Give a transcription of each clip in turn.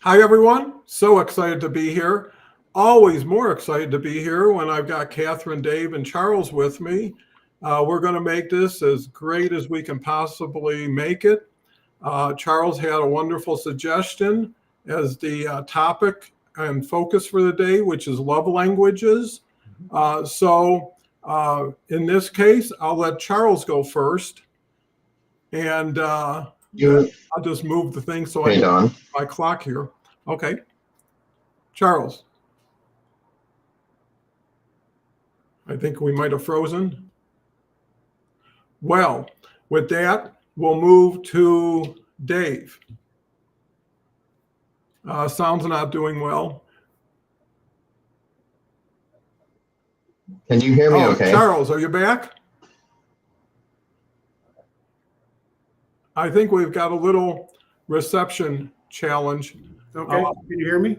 Hi, everyone. So excited to be here. Always more excited to be here when I've got Catherine, Dave, and Charles with me. We're going to make this as great as we can possibly make it. Charles had a wonderful suggestion as the topic and focus for the day, which is love languages. In this case, I'll let Charles go first. And You I'll just move the thing so I okay, can Don? my clock here. Okay, Charles. I think we might have frozen. Well, with that, we'll move to Dave. Sounds not doing well. Can you hear me Oh, okay? Charles, are you back? I think we've got a little reception challenge. Okay, can you hear me?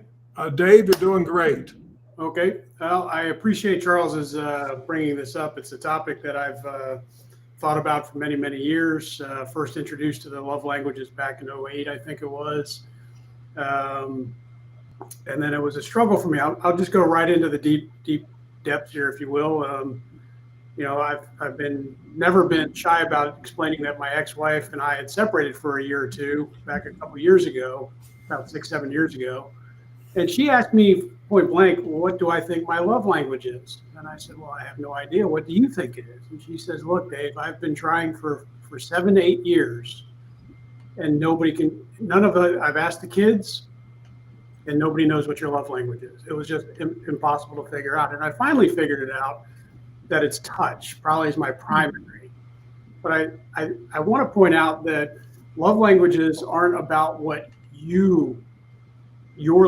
Dave, you're doing great. Okay, well, I appreciate Charles's bringing this up. It's a topic that I've thought about for many, many years. First introduced to the love languages back in '08, I think it was. And then it was a struggle for me. I'll just go right into the deep depths here, if you will. I've never been shy about explaining that my ex-wife and I had separated for a year or two back a couple of years ago, about 6, 7 years ago. And she asked me point blank, well, what do I think my love language is? And I said, well, I have no idea. What do you think it is? And she says, look, Dave, I've been trying for 7 to 8 years and I've asked the kids and nobody knows what your love language is. It was just impossible to figure out. And I finally figured it out that it's touch, probably is my primary. But I want to point out that love languages aren't about what your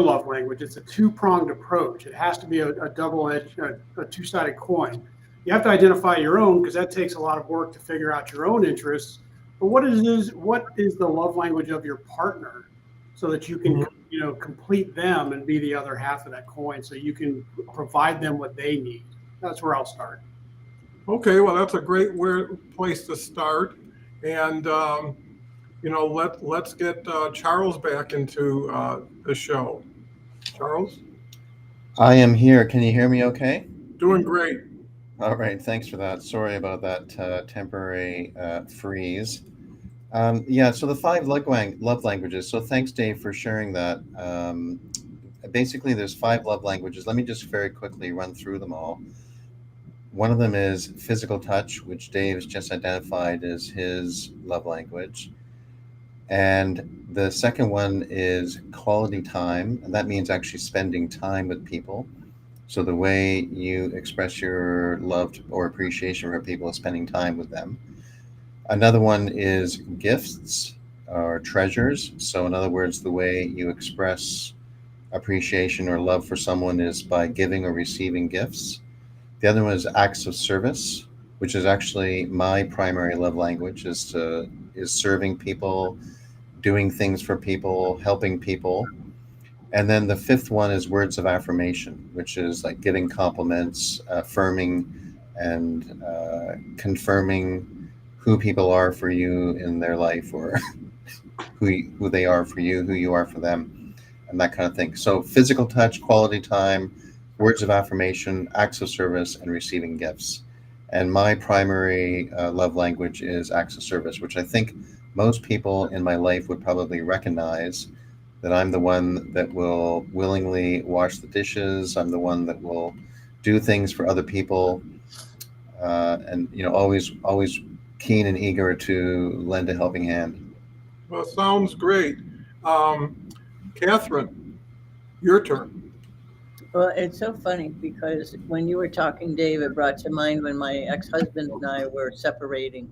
love language. It's a two-pronged approach. It has to be a double-edged, a two-sided coin. You have to identify your own because that takes a lot of work to figure out your own interests. But what is the love language of your partner so that you can complete them and be the other half of that coin so you can provide them what they need. That's where I'll start. Okay, well, that's a great place to start. And, let's get Charles back into the show. Charles? I am here. Can you hear me okay? Doing great. All right. Thanks for that. Sorry about that temporary freeze. So the five love languages. So thanks, Dave, for sharing that. Basically, there's 5 love languages. Let me just very quickly run through them all. One of them is physical touch, which Dave has just identified as his love language. And the second one is quality time, and that means actually spending time with people. So the way you express your love or appreciation for people is spending time with them. Another one is gifts or treasures. So in other words, the way you express appreciation or love for someone is by giving or receiving gifts. The other one is acts of service, which is actually my primary love language, is serving people, doing things for people, helping people. And then the fifth one is words of affirmation, which is like giving compliments, affirming and confirming who people are for you in their life, or who they are for you, who you are for them, and that kind of thing. So physical touch, quality time, words of affirmation, acts of service, and receiving gifts. And my primary love language is acts of service, which I think most people in my life would probably recognize, that I'm the one that will willingly wash the dishes. I'm the one that will do things for other people, and always keen and eager to lend a helping hand. Well, sounds great. Catherine, your turn. Well, it's so funny because when you were talking, Dave, it brought to mind when my ex-husband and I were separating.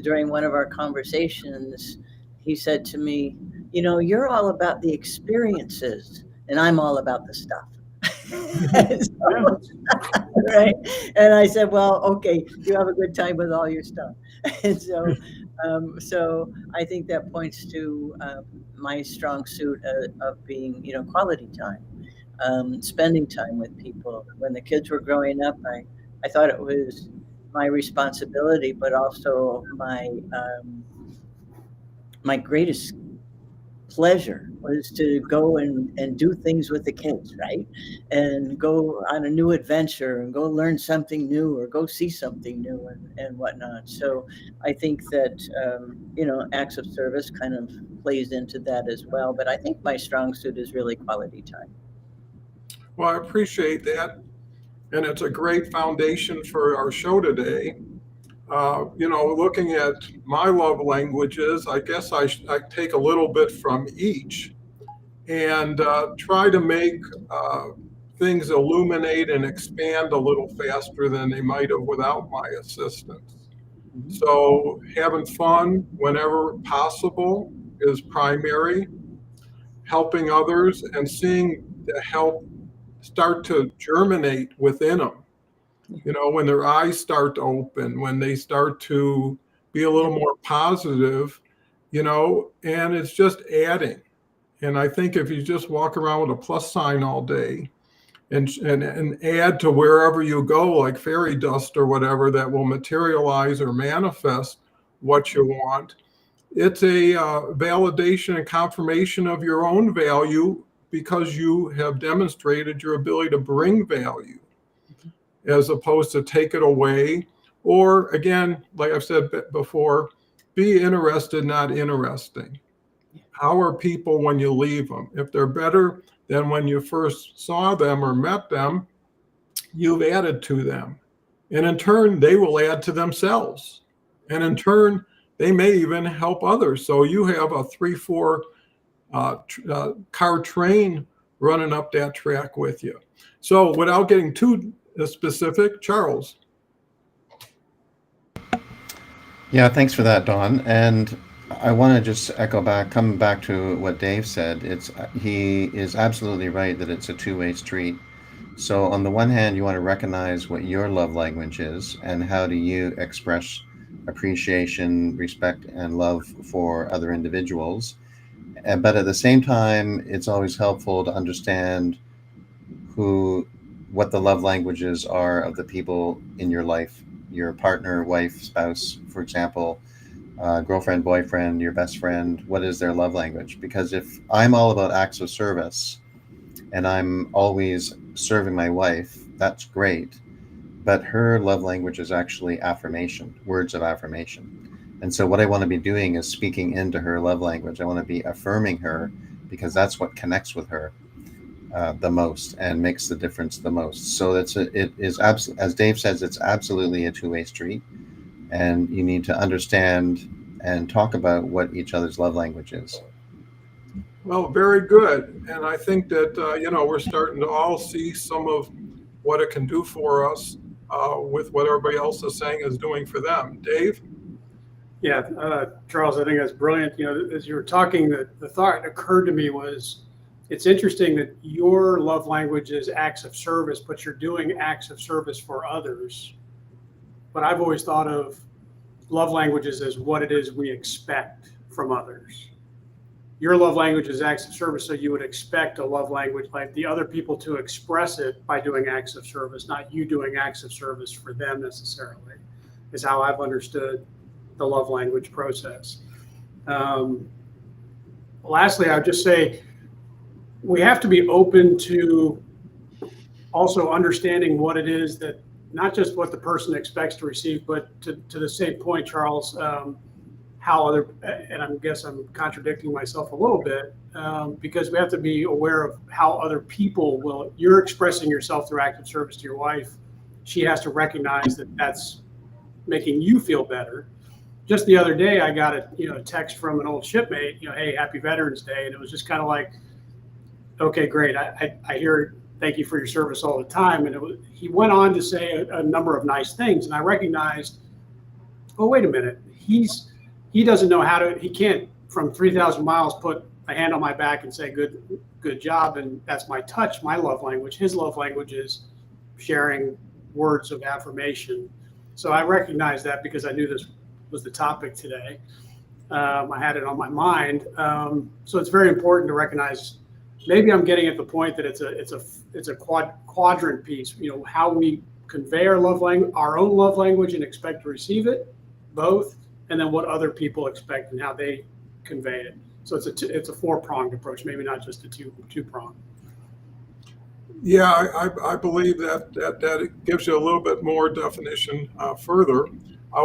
During one of our conversations, he said to me, you're all about the experiences and I'm all about the stuff. Right. And I said, well, okay, you have a good time with all your stuff. And so I think that points to my strong suit of being, quality time. Spending time with people. When the kids were growing up, I thought it was my responsibility, but also my greatest pleasure, was to go and do things with the kids, right? And go on a new adventure and go learn something new or go see something new and whatnot. So I think that, acts of service kind of plays into that as well. But I think my strong suit is really quality time. Well, I appreciate that. And it's a great foundation for our show today. Looking at my love languages, I guess I take a little bit from each and try to make things illuminate and expand a little faster than they might have without my assistance. So having fun whenever possible is primary. Helping others and seeing the help start to germinate within them. When their eyes start to open, when they start to be a little more positive, and it's just adding. And I think if you just walk around with a plus sign all day and add to wherever you go, like fairy dust or whatever, that will materialize or manifest what you want, it's a validation and confirmation of your own value because you have demonstrated your ability to bring value as opposed to take it away. Or again, like I've said before, be interested, not interesting. How are people when you leave them? If they're better than when you first saw them or met them, you've added to them. And in turn, they will add to themselves. And in turn, they may even help others. So you have a 3-4 car train running up that track with you. So without getting too specific, Charles. Yeah, thanks for that, Don. And I want to just come back to what Dave said. He is absolutely right that it's a two-way street. So on the one hand, you want to recognize what your love language is and how do you express appreciation, respect, and love for other individuals. But at the same time, it's always helpful to understand what the love languages are of the people in your life, your partner, wife, spouse, for example, girlfriend, boyfriend, your best friend. What is their love language? Because if I'm all about acts of service and I'm always serving my wife, that's great. But her love language is actually affirmation, words of affirmation. And so what I want to be doing is speaking into her love language. I want to be affirming her because that's what connects with her the most and makes the difference the most. So it is absolutely, as Dave says, it's absolutely a two-way street. And you need to understand and talk about what each other's love language is. Well, very good. And I think that, we're starting to all see some of what it can do for us with what everybody else is saying is doing for them. Dave? Yeah, Charles, I think that's brilliant. As you were talking, the thought occurred to me was, it's interesting that your love language is acts of service, but you're doing acts of service for others. But I've always thought of love languages as what it is we expect from others. Your love language is acts of service, so you would expect a love language like the other people to express it by doing acts of service, not you doing acts of service for them necessarily, is how I've understood the love language process. Lastly, I would just say we have to be open to also understanding what it is that, not just what the person expects to receive, but to the same point, Charles, and I guess I'm contradicting myself a little bit, because we have to be aware of how other people you're expressing yourself through active service to your wife. She has to recognize that that's making you feel better. Just the other day, I got a text from an old shipmate, hey, happy Veterans Day. And it was just kind of like, okay, great. I hear thank you for your service all the time. And he went on to say a number of nice things. And I recognized, oh, wait a minute. He doesn't know he can't from 3,000 miles put a hand on my back and say, good job. And that's my touch, my love language. His love language is sharing words of affirmation. So I recognized that because I knew this was the topic today. I had it on my mind. So it's very important to recognize, maybe I'm getting at the point that it's a quadrant piece, how we convey our own love language and expect to receive it, both, and then what other people expect and how they convey it. So it's a four-pronged approach, maybe not just a two-pronged. Yeah, I believe that it gives you a little bit more definition further.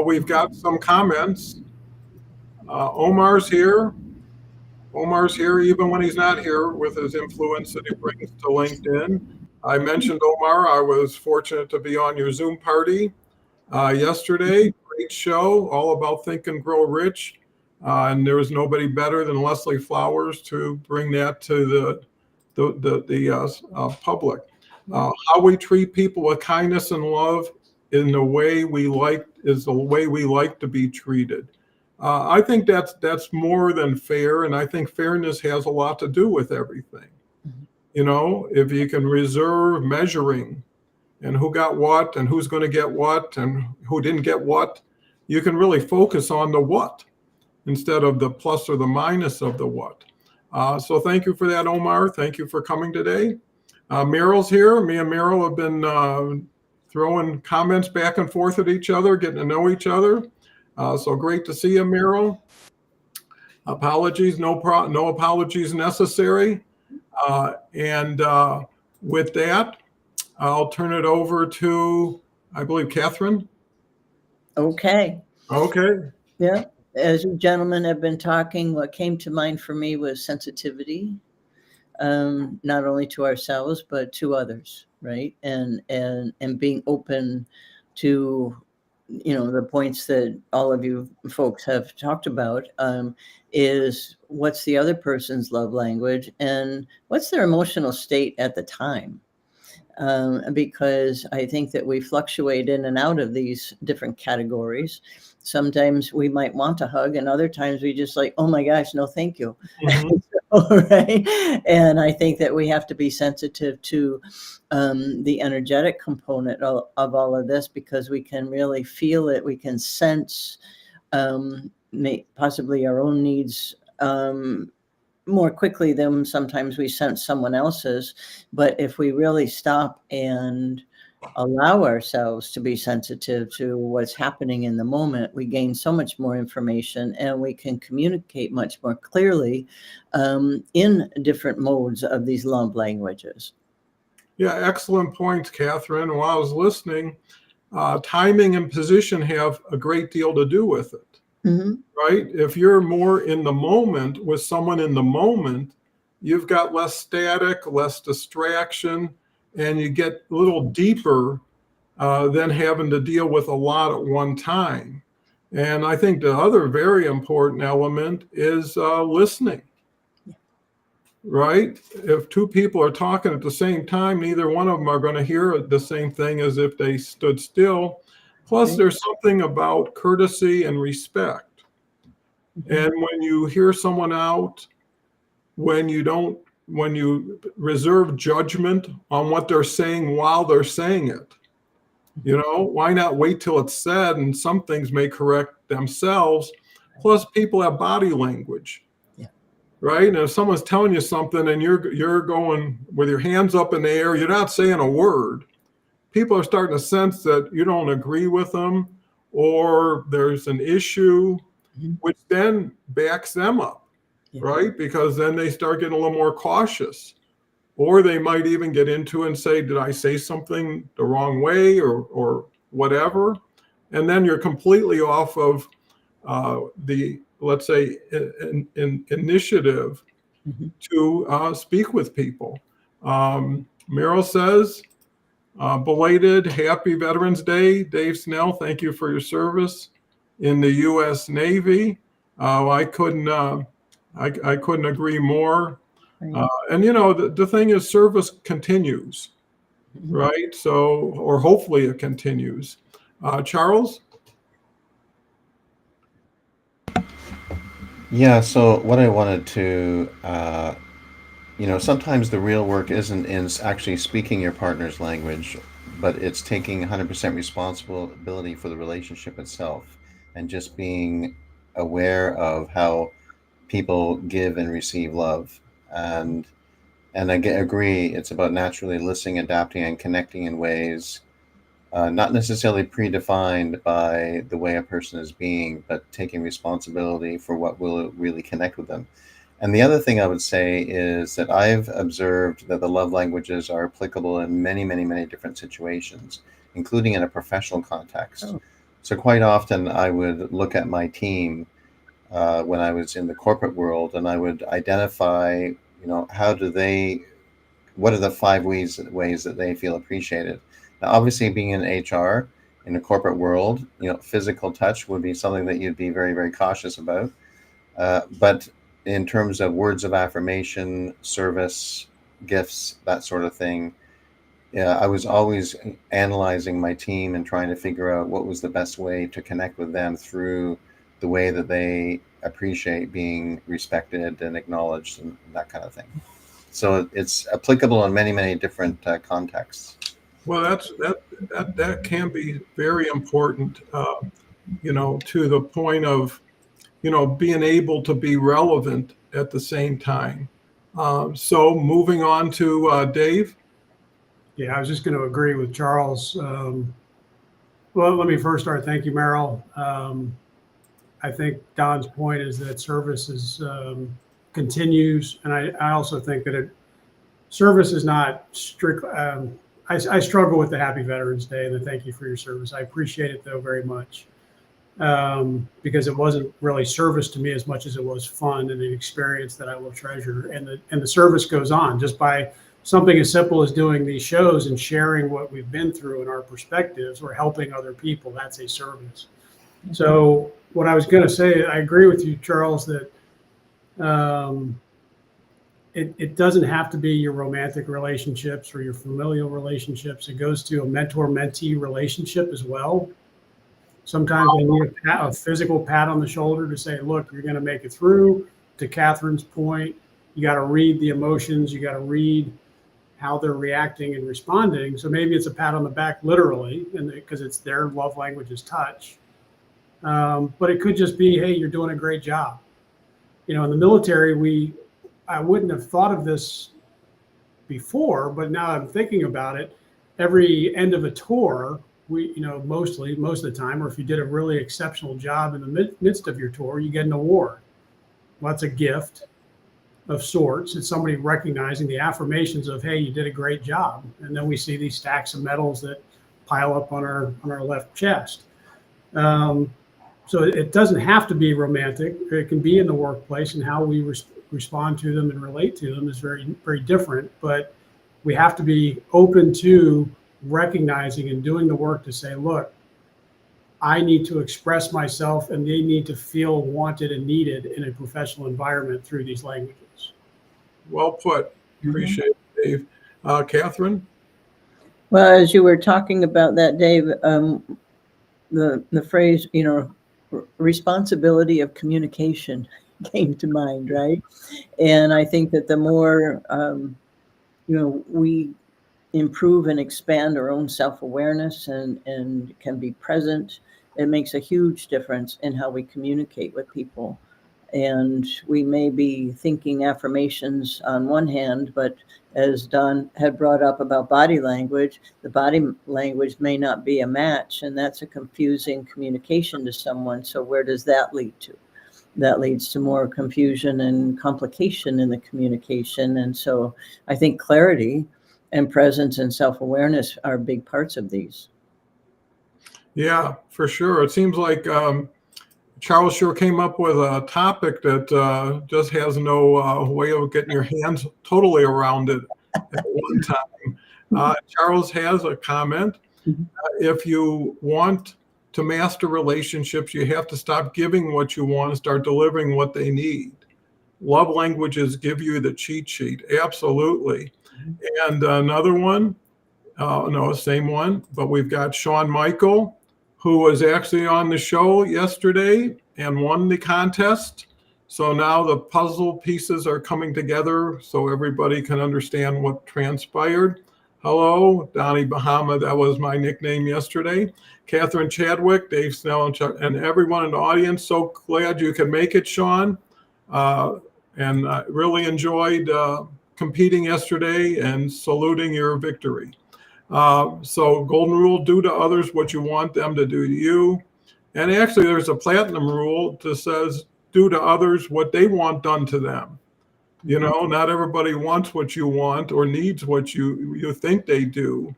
We've got some comments. Omar's here. Omar's here even when he's not here with his influence that he brings to LinkedIn. I mentioned Omar. I was fortunate to be on your Zoom party yesterday. Great show, all about Think and Grow Rich. And there was nobody better than Leslie Flowers to bring that to the public. How we treat people with kindness and love in the way we like is the way we like to be treated. I think that's more than fair, and I think fairness has a lot to do with everything. You know, if you can reserve measuring and who got what and who's going to get what and who didn't get what, you can really focus on the what instead of the plus or the minus of the what. So thank you for that, Omar. Thank you for coming today. Meryl's here. Me and Meryl have been throwing comments back and forth at each other, getting to know each other. So great to see you, Meryl. Apologies, no apologies necessary. And with that, I'll turn it over to, I believe, Catherine. Okay. Okay. Yeah. As you gentlemen have been talking, what came to mind for me was sensitivity, not only to ourselves, but to others, right? And being open to, you know, the points that all of you folks have talked about, is what's the other person's love language and what's their emotional state at the time? Because I think that we fluctuate in and out of these different categories. Sometimes we might want a hug, and other times we just like, oh my gosh, no, thank you. Right? And I think that we have to be sensitive to the energetic component of all of this, because we can really feel it. We can sense possibly our own needs more quickly than sometimes we sense someone else's. But if we really stop and allow ourselves to be sensitive to what's happening in the moment, we gain so much more information and we can communicate much more clearly in different modes of these love languages. Yeah, excellent points, Catherine. While I was listening, timing and position have a great deal to do with it. Mm-hmm. Right? If you're more in the moment with someone in the moment, you've got less static, less distraction, and you get a little deeper than having to deal with a lot at one time. And I think the other very important element is listening. Yeah. Right? If two people are talking at the same time, neither one of them are going to hear the same thing as if they stood still. Plus, there's something about courtesy and respect. Mm-hmm. And when you hear someone out, when you reserve judgment on what they're saying while they're saying it, you know, why not wait till it's said? And some things may correct themselves. Plus, people have body language. Yeah. Right? And if someone's telling you something and you're going with your hands up in the air, you're not saying a word. People are starting to sense that you don't agree with them or there's an issue, mm-hmm. which then backs them up, yeah. Right? Because then they start getting a little more cautious. Or they might even get into and say, did I say something the wrong way or whatever? And then you're completely off of let's say, initiative mm-hmm. to speak with people. Meryl says, belated Happy Veterans Day, Dave Snell. Thank you for your service in the U.S. Navy. I couldn't agree more. Right. And you know, the thing is, service continues, mm-hmm. right? So, or hopefully it continues. Charles? Yeah. So what I wanted to you know, sometimes the real work isn't in actually speaking your partner's language, but it's taking 100% responsibility for the relationship itself and just being aware of how people give and receive love. And I agree, it's about naturally listening, adapting, and connecting in ways not necessarily predefined by the way a person is being, but taking responsibility for what will really connect with them. And the other thing I would say is that I've observed that the love languages are applicable in many, many, many different situations, including in a professional context. Oh. So quite often I would look at my team when I was in the corporate world, and I would identify, what are the 5 ways that they feel appreciated. Now, obviously, being in HR in the corporate world, physical touch would be something that you'd be very, very cautious about. But in terms of words of affirmation, service, gifts, that sort of thing, I was always analyzing my team and trying to figure out what was the best way to connect with them through the way that they appreciate being respected and acknowledged and that kind of thing. So it's applicable in many, many different contexts. Well, that can be very important, to the point of, being able to be relevant at the same time. So moving on to Dave. Yeah, I was just going to agree with Charles. Well, let me first start. Thank you, Merrill. I think Don's point is that service continues, and I also think that service is not strict. I struggle with the Happy Veterans Day and the thank you for your service. I appreciate it though very much, because it wasn't really service to me as much as it was fun and an experience that I will treasure. And the service goes on just by something as simple as doing these shows and sharing what we've been through and our perspectives or helping other people. That's a service. So what I was going to say, I agree with you, Charles, that it doesn't have to be your romantic relationships or your familial relationships. It goes to a mentor-mentee relationship as well. Sometimes they need a physical pat on the shoulder to say, look, you're going to make it through. To Catherine's point, you got to read the emotions. You got to read how they're reacting and responding. So maybe it's a pat on the back, literally, because it's their love language is touch. But it could just be, hey, you're doing a great job. In the military, I wouldn't have thought of this before, but now I'm thinking about it. Every end of a tour, most of the time, or if you did a really exceptional job in the midst of your tour, you get an award. Well, that's a gift of sorts. It's somebody recognizing the affirmations of, hey, you did a great job. And then we see these stacks of medals that pile up on our left chest. So it doesn't have to be romantic. It can be in the workplace, and how we respond to them and relate to them is very, very different. But we have to be open to recognizing and doing the work to say, look, I need to express myself, and they need to feel wanted and needed in a professional environment through these languages. Well put. Appreciate it, Dave. Catherine? Well, as you were talking about that, Dave, the phrase, responsibility of communication came to mind, right? And I think that the more, we improve and expand our own self-awareness and can be present, it makes a huge difference in how we communicate with people. And we may be thinking affirmations on one hand, but as Don had brought up about body language, the body language may not be a match, and that's a confusing communication to someone. So where does that lead to? That leads to more confusion and complication in the communication. And so I think clarity and presence and self-awareness are big parts of these. Yeah, for sure. It seems like Charles sure came up with a topic that just has no way of getting your hands totally around it at one time. Charles has a comment. If you want to master relationships, you have to stop giving what you want and start delivering what they need. Love languages give you the cheat sheet. Absolutely. And another one, no, same one, but we've got Sean Michael, who was actually on the show yesterday and won the contest. So now the puzzle pieces are coming together so everybody can understand what transpired. Hello, Donnie Bahama, that was my nickname yesterday. Catherine Chadwick, Dave Snell, and everyone in the audience. So glad you could make it, Sean. And I really enjoyed competing yesterday and saluting your victory. So golden rule, do to others what you want them to do to you. And actually there's a platinum rule that says do to others what they want done to them. You know, not everybody wants what you want or needs what you think they do.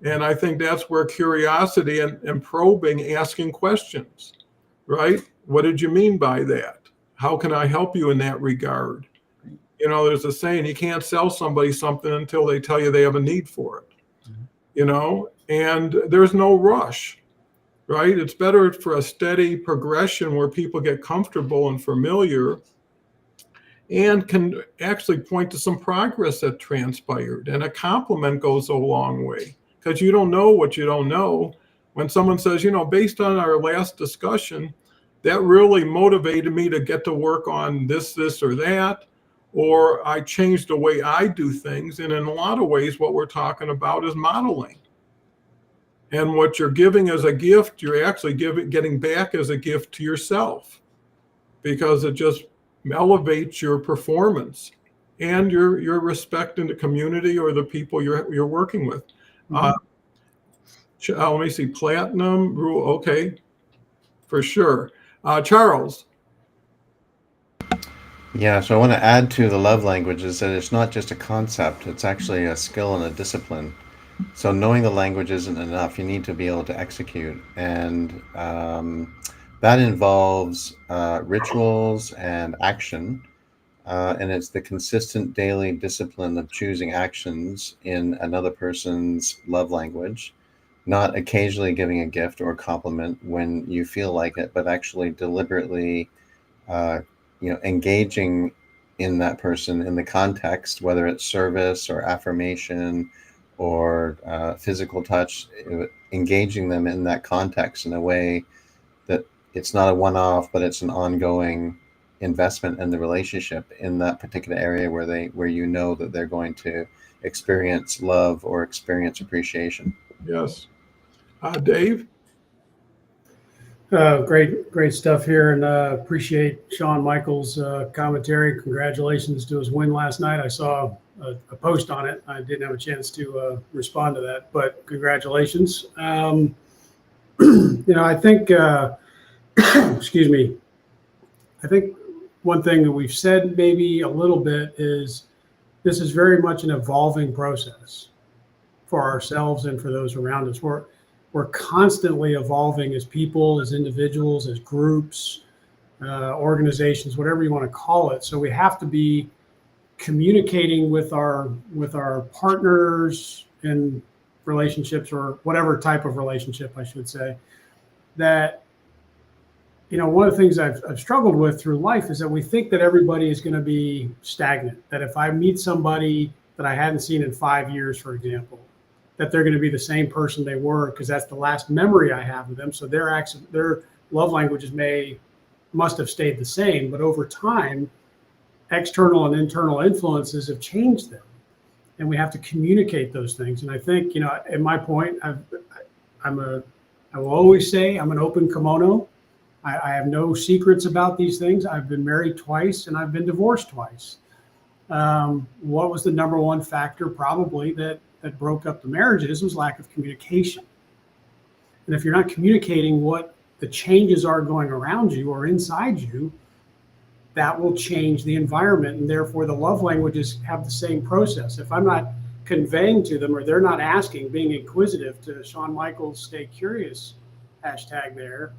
And I think that's where curiosity and probing, asking questions, right? What did you mean by that? How can I help you in that regard? You know, there's a saying, you can't sell somebody something until they tell you they have a need for it, you know, and there's no rush, right? It's better for a steady progression where people get comfortable and familiar and can actually point to some progress that transpired. And a compliment goes a long way because you don't know what you don't know. When someone says, you know, based on our last discussion, that really motivated me to get to work on this, or that, or I changed the way I do things. And in a lot of ways, what we're talking about is modeling. And what you're giving as a gift, you're actually getting back as a gift to yourself, because it just elevates your performance and your respect in the community or the people you're working with. Let me see, platinum rule. Okay, for sure. Charles. Yeah, so I want to add to the love languages that it's not just a concept, it's actually a skill and a discipline. So knowing the language isn't enough, you need to be able to execute. And that involves rituals and action. And it's the consistent daily discipline of choosing actions in another person's love language, not occasionally giving a gift or a compliment when you feel like it, but actually deliberately engaging in that person in the context, whether it's service or affirmation or physical touch, engaging them in that context in a way that it's not a one-off, but it's an ongoing investment in the relationship in that particular area where you know that they're going to experience love or experience appreciation. Yes. Dave? Great stuff here, and appreciate Shawn Michaels' commentary. Congratulations to his win last night. I saw a post on it. I didn't have a chance to respond to that, but congratulations. I think, excuse me, I think one thing that we've said maybe a little bit is this is very much an evolving process for ourselves and for those around us. We're constantly evolving as people, as individuals, as groups, organizations, whatever you want to call it. So we have to be communicating with our partners in relationships, or whatever type of relationship I should say, that, one of the things I've struggled with through life is that we think that everybody is going to be stagnant, that if I meet somebody that I hadn't seen in 5 years, for example, that they're going to be the same person they were, because that's the last memory I have of them. So their love languages must have stayed the same, but over time, external and internal influences have changed them, and we have to communicate those things. And I think, at my point, I will always say I'm an open kimono. I have no secrets about these things. I've been married twice and I've been divorced twice. What was the number one factor probably that broke up the marriages was lack of communication. And if you're not communicating what the changes are going around you or inside you, that will change the environment. And therefore the love languages have the same process. If I'm not conveying to them, or they're not asking, being inquisitive, to Shawn Michaels' Stay Curious hashtag there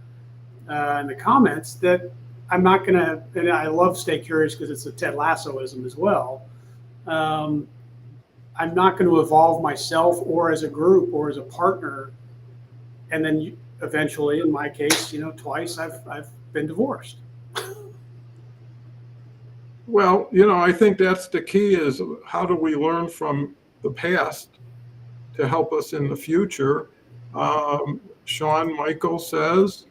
in the comments, that I'm not going to, and I love Stay Curious because it's a Ted Lassoism as well. I'm not going to evolve myself or as a group or as a partner. And then eventually, in my case, twice I've been divorced. Well, I think that's the key, is how do we learn from the past to help us in the future? Shawn Michaels says,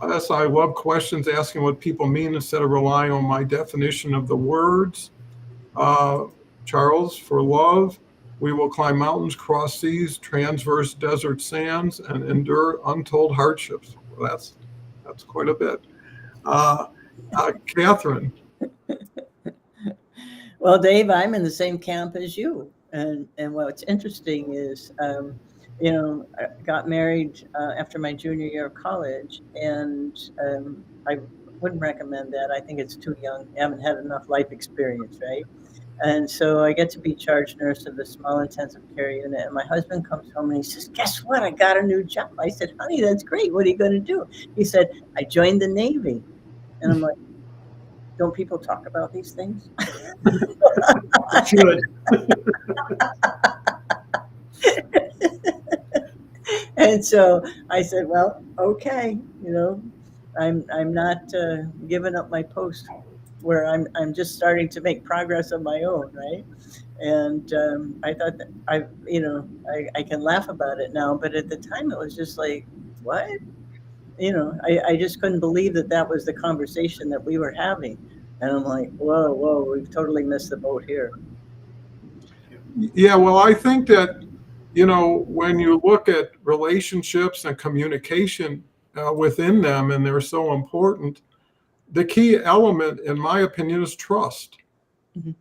yes, I love questions, asking what people mean instead of relying on my definition of the words. Charles, for love, we will climb mountains, cross seas, transverse desert sands, and endure untold hardships. Well, that's quite a bit. Catherine. Well, Dave, I'm in the same camp as you. And what's interesting is, I got married after my junior year of college, and wouldn't recommend that. I think it's too young. I haven't had enough life experience, right? And so I get to be charge nurse of the small intensive care unit. And my husband comes home and he says, "Guess what? I got a new job." I said, "Honey, that's great. What are you going to do?" He said, "I joined the Navy." And I'm like, "Don't people talk about these things?" Should. And so I said, "Well, okay, I'm not giving up my post where I'm just starting to make progress on my own, right?" And I thought that I can laugh about it now, but at the time it was just like, what? I just couldn't believe that was the conversation that we were having. And I'm like, whoa, we've totally missed the boat here. Yeah, well, I think that, when you look at relationships and communication within them, and they're so important, the key element, in my opinion, is trust. Mhm.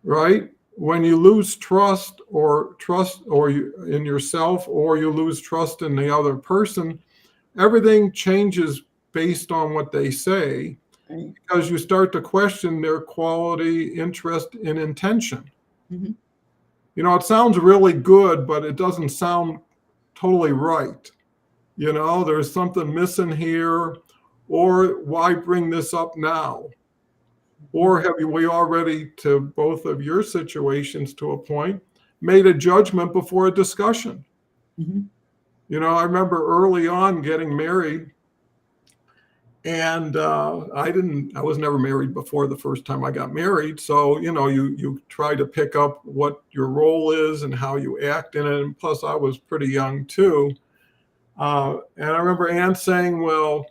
Right? When you lose trust in yourself, or you lose trust in the other person, everything changes based on what they say, Right. because you start to question their quality, interest, and intention. Mhm. It sounds really good, but it doesn't sound totally right. There's something missing here, or why bring this up now? Or have we already, to both of your situations to a point, made a judgment before a discussion? Mhm. I remember early on getting married, and I was never married before the first time I got married. So, you try to pick up what your role is and how you act in it. And plus, I was pretty young too. And I remember Ann saying, "Well,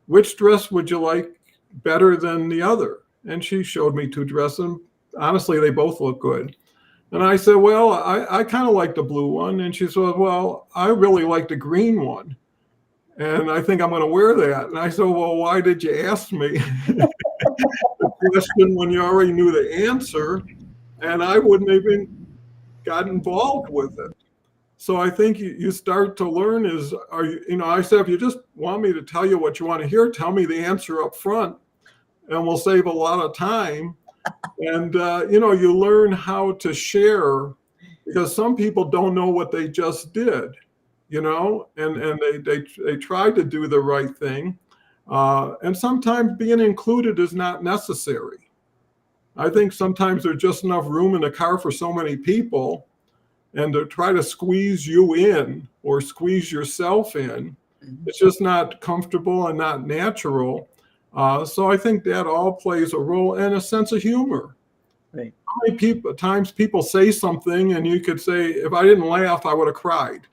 which dress would you like better than the other?" And she showed me two dresses. And honestly, they both look good. And I said, "Well, I kind of like the blue one." And she said, "Well, I really like the green one. And I think I'm going to wear that." And I said, "Well, why did you ask me the question when you already knew the answer?" And I wouldn't even got involved with it. So I think you start to learn I said, if you just want me to tell you what you want to hear, tell me the answer up front, and we'll save a lot of time. And, you learn how to share, because some people don't know what they just did, and they try to do the right thing. And sometimes being included is not necessary. I think sometimes there's just enough room in the car for so many people, and to try to squeeze you in or squeeze yourself in, Mhm. it's just not comfortable and not natural. So I think that all plays a role, and a sense of humor. Right. How many times people say something and you could say, if I didn't laugh, I would have cried,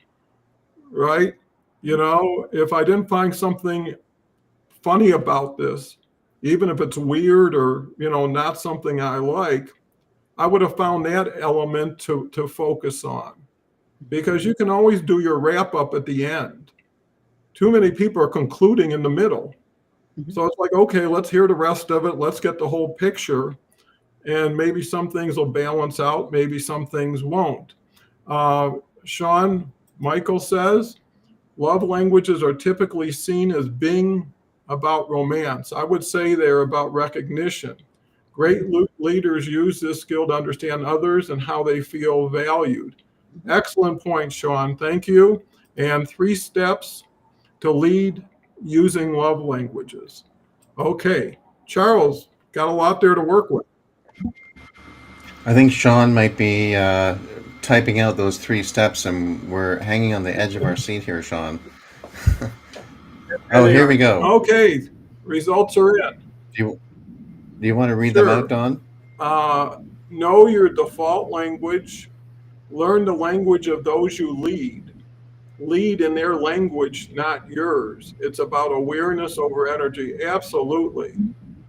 right? If I didn't find something funny about this, even if it's weird or, not something I like, I would have found that element to focus on, because you can always do your wrap up at the end. Too many people are concluding in the middle. Mhm. So it's like, okay, let's hear the rest of it. Let's get the whole picture. And maybe some things will balance out, maybe some things won't. Sean Michael says, love languages are typically seen as being about romance. I would say they're about recognition. Great leaders use this skill to understand others and how they feel valued. Excellent point, Sean. Thank you. And 3 steps to lead using love languages. Okay, Charles, got a lot there to work with. I think Sean might be typing out those 3 steps, and we're hanging on the edge of our seat here, Sean. Oh, here we go. Okay, results are in. Do you want to read them Sure. out, Don? Know your default language. Learn the language of those you lead. Lead in their language, not yours. It's about awareness over energy. Absolutely.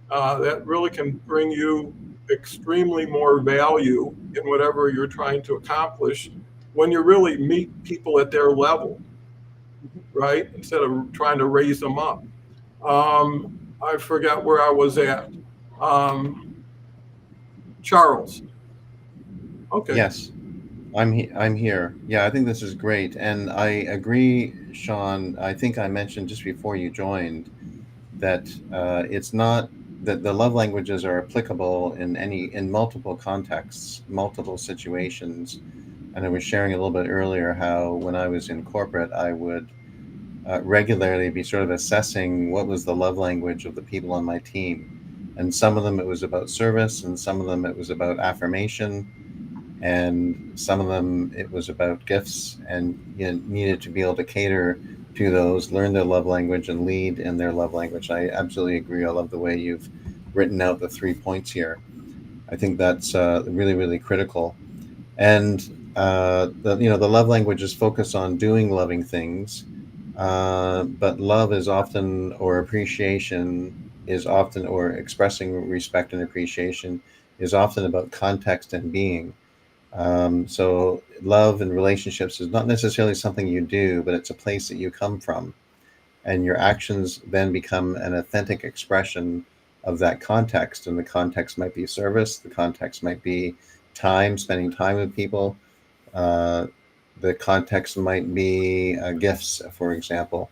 That really can bring you extremely more value in whatever you're trying to accomplish when you really meet people at their level, right? Instead of trying to raise them up. I forgot where I was at. Charles. Okay. Yes, I'm here. Yeah, I think this is great, and I agree, Sean. I think I mentioned just before you joined that it's not that the love languages are applicable in multiple contexts, multiple situations. And I was sharing a little bit earlier how when I was in corporate, I would regularly be sort of assessing what was the love language of the people on my team. And some of them it was about service, and some of them it was about affirmation, and some of them it was about gifts, and you needed to be able to cater to those, learn their love language, and lead in their love language. I absolutely agree. I love the way you've written out the 3 points here. I think that's really, really critical. And the love languages focus on doing loving things, but love is often, or appreciation is often, or expressing respect and appreciation is often about context and being. So love and relationships is not necessarily something you do, but it's a place that you come from. And your actions then become an authentic expression of that context. And the context might be service, the context might be time, spending time with people. The context might be gifts, for example.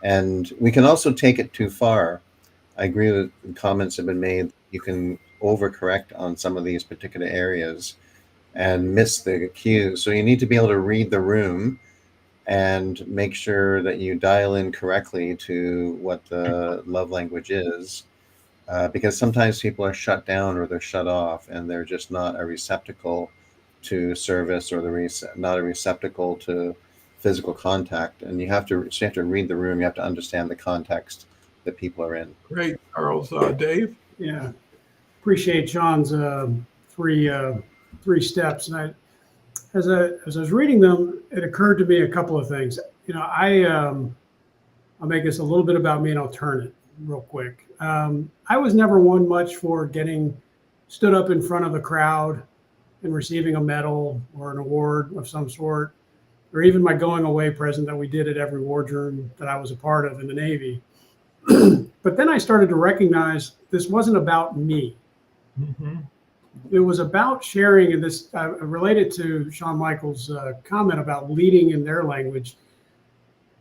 And we can also take it too far. I agree with the comments that have been made. You can overcorrect on some of these particular areas and miss the cues. So you need to be able to read the room and make sure that you dial in correctly to what the love language is, because sometimes people are shut down or they're shut off, and they're just not a receptacle to service, or not a receptacle to physical contact. And you have to read the room. You have to understand the context that people are in. Great, Charles. Dave? Yeah, appreciate Sean's three steps. And as I was reading them, it occurred to me a couple of things. I'll make this a little bit about me, and I'll turn it real quick. I was never one much for getting stood up in front of a crowd and receiving a medal or an award of some sort, or even my going away present that we did at every wardroom that I was a part of in the Navy. But then I started to recognize this wasn't about me. Mm-hmm. It was about sharing, and this related to Shawn Michaels' comment about leading in their language.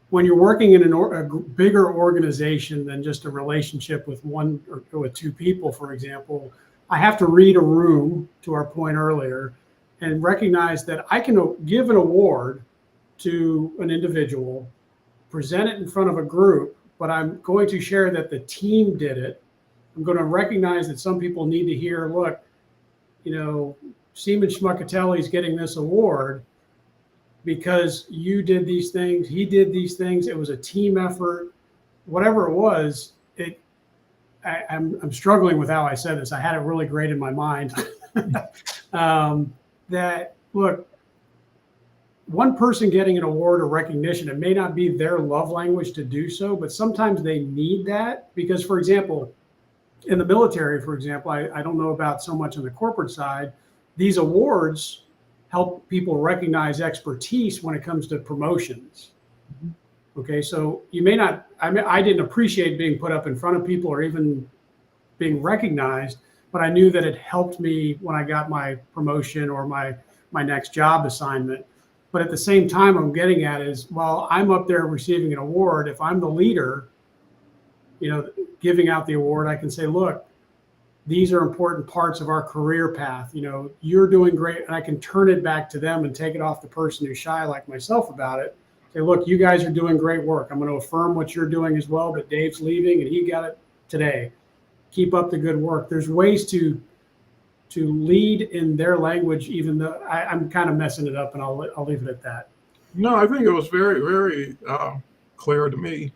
When you're working in a bigger organization than just a relationship with one or with two people, for example, I have to read a room, to our point earlier, and recognize that I can give an award to an individual, present it in front of a group, but I'm going to share that the team did it. I'm going to recognize that some people need to hear, look, Seaman Schmuckatelli is getting this award because you did these things, he did these things, it was a team effort, whatever it was. I'm struggling with how I said this. I had it really great in my mind. That, look, one person getting an award or recognition, it may not be their love language to do so, but sometimes they need that because, for example, in the military, for example, I don't know about so much on the corporate side, these awards help people recognize expertise when it comes to promotions. Okay, so you may not, I didn't appreciate being put up in front of people or even being recognized, but I knew that it helped me when I got my promotion or my next job assignment. But at the same time, I'm getting at is, while I'm up there receiving an award, if I'm the leader, giving out the award, I can say, look, these are important parts of our career path. You're doing great. And I can turn it back to them and take it off the person who's shy like myself about it. Say, look, you guys are doing great work. I'm going to affirm what you're doing as well, but Dave's leaving and he got it today. Keep up the good work. There's ways to lead in their language, even though I'm kind of messing it up, and I'll leave it at that. No, I think it was very, very clear to me.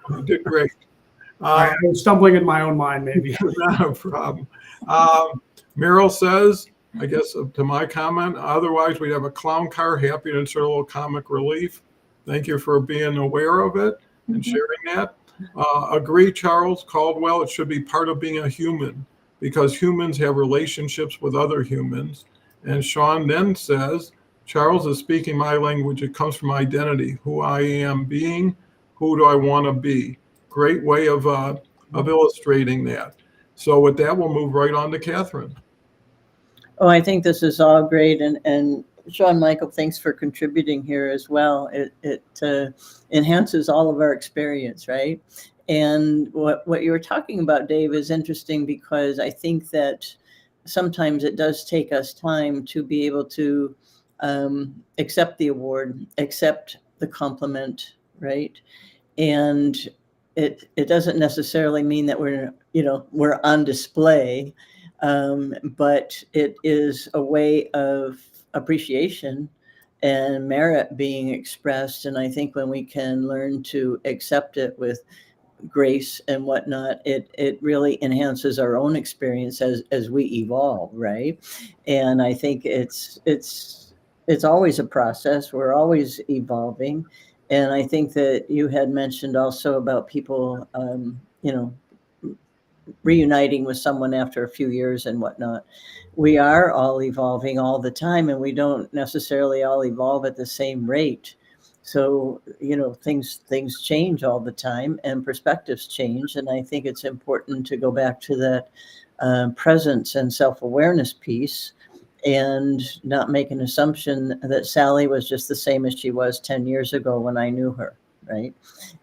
You did great. I'm stumbling in my own mind, maybe. Not a problem. Meryl says, I guess to my comment, otherwise we'd have a clown car, happy to insert a little comic relief. Thank you for being aware of it and sharing that. Agree, Charles Caldwell, it should be part of being a human because humans have relationships with other humans. And Sean then says, Charles is speaking my language. It comes from identity, who I am being, who do I want to be. Great way of illustrating that. So with that, we'll move right on to Catherine. Oh, I think this is all great. And Shawn Michael, thanks for contributing here as well. It enhances all of our experience, right? And what you were talking about, Dave, is interesting because I think that sometimes it does take us time to be able to accept the award, accept the compliment, right? And it doesn't necessarily mean that we're on display, but it is a way of appreciation and merit being expressed. And I think when we can learn to accept it with grace and whatnot, it really enhances our own experience as we evolve, right? And I think it's always a process. We're always evolving. And I think that you had mentioned also about people, reuniting with someone after a few years and whatnot. We are all evolving all the time, and we don't necessarily all evolve at the same rate. So, things change all the time and perspectives change. And I think it's important to go back to that presence and self-awareness piece and not make an assumption that Sally was just the same as she was 10 years ago when I knew her, right?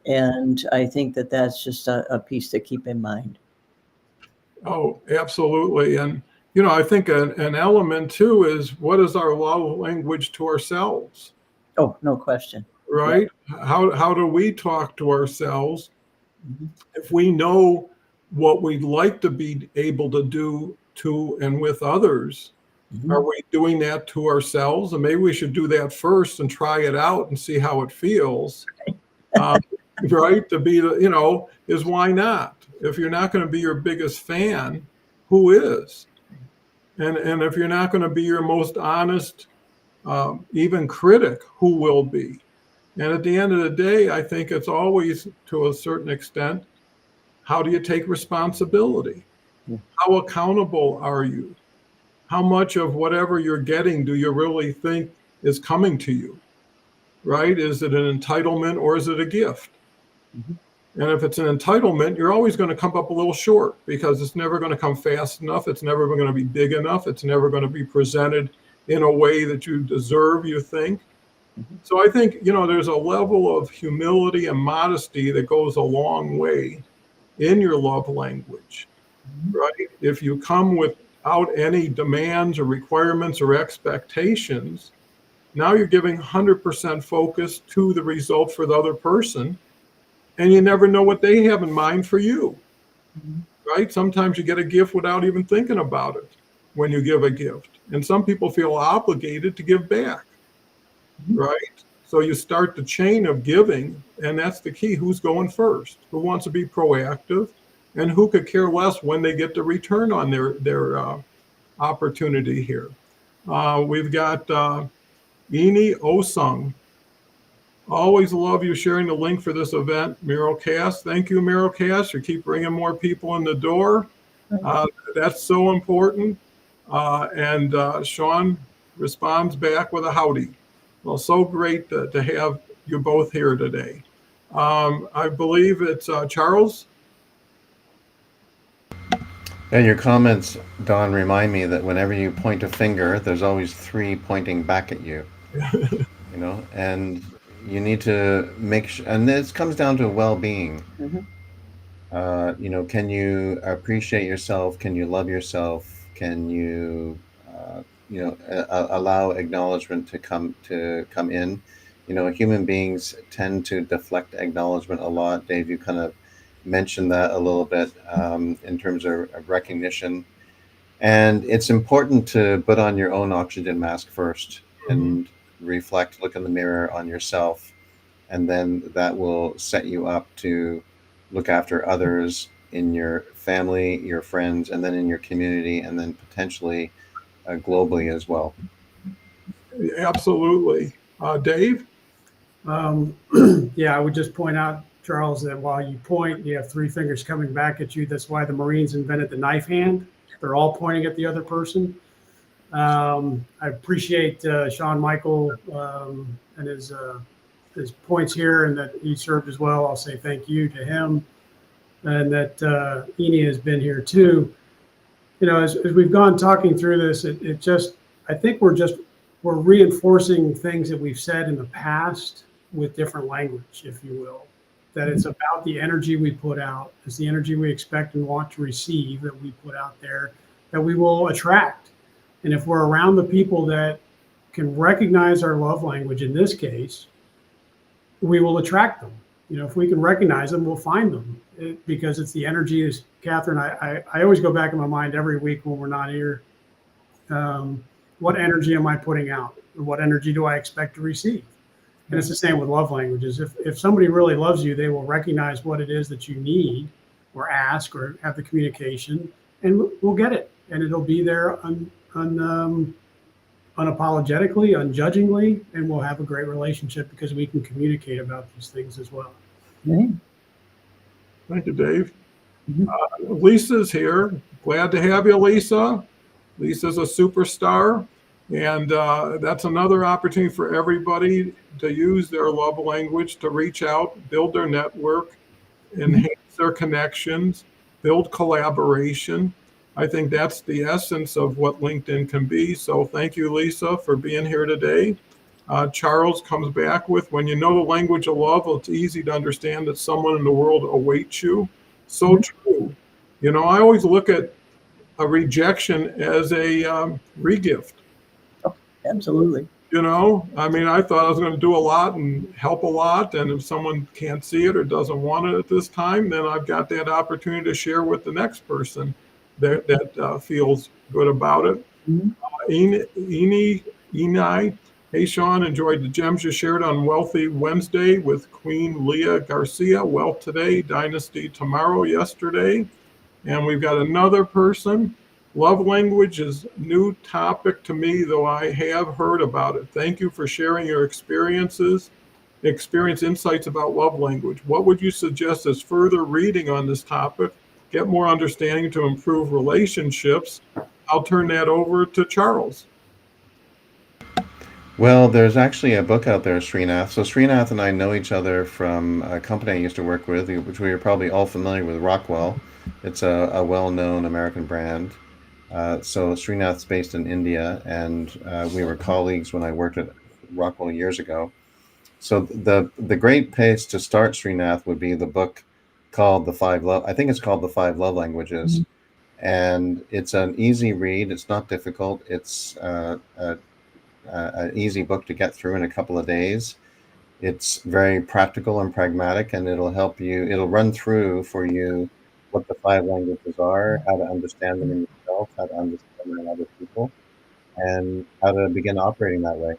And I think that that's just a piece to keep in mind. Oh, absolutely. And, I think an element too is, what is our love language to ourselves? Oh, no question. Right? Yeah. How do we talk to ourselves? Mm-hmm. If we know what we'd like to be able to do to and with others, mm-hmm. Are we doing that to ourselves? And maybe we should do that first and try it out and see how it feels. Right? To be is why not? If you're not going to be your biggest fan, who is? And if you're not going to be your most honest, even critic, who will be? And at the end of the day, I think it's always, to a certain extent, how do you take responsibility? Yeah. How accountable are you? How much of whatever you're getting do you really think is coming to you? Right? Is it an entitlement or is it a gift? Mm-hmm. And if it's an entitlement, you're always going to come up a little short because it's never going to come fast enough. It's never going to be big enough. It's never going to be presented in a way that you deserve, you think. Mm-hmm. So I think, there's a level of humility and modesty that goes a long way in your love language, mm-hmm. right? If you come without any demands or requirements or expectations, now you're giving 100% focus to the result for the other person. And you never know what they have in mind for you, mm-hmm. right? Sometimes you get a gift without even thinking about it when you give a gift. And some people feel obligated to give back, mm-hmm. right? So you start the chain of giving, and that's the key. Who's going first? Who wants to be proactive? And who could care less when they get the return on their opportunity here? We've got Ini Osung. Always love you sharing the link for this event, Miracast. Thank you, Miracast. You keep bringing more people in the door. That's so important. And Sean responds back with a howdy. Well, so great to have you both here today. I believe it's Charles. And your comments, Don, remind me that whenever you point a finger, there's always three pointing back at you. And you need to make sure, and this comes down to well-being. Mm-hmm. Can you appreciate yourself? Can you love yourself? Can you, allow acknowledgement to come in? Human beings tend to deflect acknowledgement a lot. Dave, you kind of mentioned that a little bit in terms of recognition. And it's important to put on your own oxygen mask first, mm-hmm. and reflect, look in the mirror on yourself, and then that will set you up to look after others in your family, your friends, and then in your community, and then potentially globally as well. Absolutely. Dave? Yeah, I would just point out, Charles, that while you point, you have three fingers coming back at you. That's why the Marines invented the knife hand. They're all pointing at the other person. I appreciate Sean Michael and his points here, and that he served as well. I'll say thank you to him, and that Ini has been here too. As we've gone talking through this, I think we're reinforcing things that we've said in the past with different language, if you will. that it's about the energy we put out. It's the energy we expect and want to receive that we put out there that we will attract. And if we're around the people that can recognize our love language, in this case, we will attract them. You know, if we can recognize them, we'll find them because it's the energy. As Catherine, I always go back in my mind every week when we're not here. What energy am I putting out? What energy do I expect to receive? And it's the same with love languages. If somebody really loves you, they will recognize what it is that you need or ask or have the communication, and we'll get it. And it'll be there unapologetically, unjudgingly, and we'll have a great relationship because we can communicate about these things as well. Right. Thank you, Dave. Lisa's here. Glad to have you, Lisa. Lisa's a superstar. And that's another opportunity for everybody to use their love language to reach out, build their network, enhance their connections, build collaboration. I think that's the essence of what LinkedIn can be. So thank you, Lisa, for being here today. Charles comes back with, when you know the language of love, it's easy to understand that someone in the world awaits you. So true. You know, I always look at a rejection as a regift. Absolutely. You know, I mean, I thought I was going to do a lot and help a lot. And if someone can't see it or doesn't want it at this time, then I've got that opportunity to share with the next person that feels good about it. Enai, hey, Sean, enjoyed the gems you shared on Wealthy Wednesday with Queen Leah Garcia. Wealth today, Dynasty tomorrow, yesterday. And we've got another person. Love language is a new topic to me, though I have heard about it. Thank you for sharing your insights about love language. What would you suggest as further reading on this topic? Get more understanding to improve relationships. I'll turn that over to Charles. Well, there's actually a book out there, Srinath. So Srinath and I know each other from a company I used to work with, which we are probably all familiar with, Rockwell. It's a well-known American brand. So Srinath's based in India, and we were colleagues when I worked at Rockwell years ago. So the great place to start, Srinath, would be the book called I think it's called The Five Love Languages. And it's an easy read. It's not difficult. It's an easy book to get through in a couple of days. It's very practical and pragmatic, and it'll help you. It'll run through for you what the five languages are, how to understand them in yourself, how to understand them in other people, and how to begin operating that way.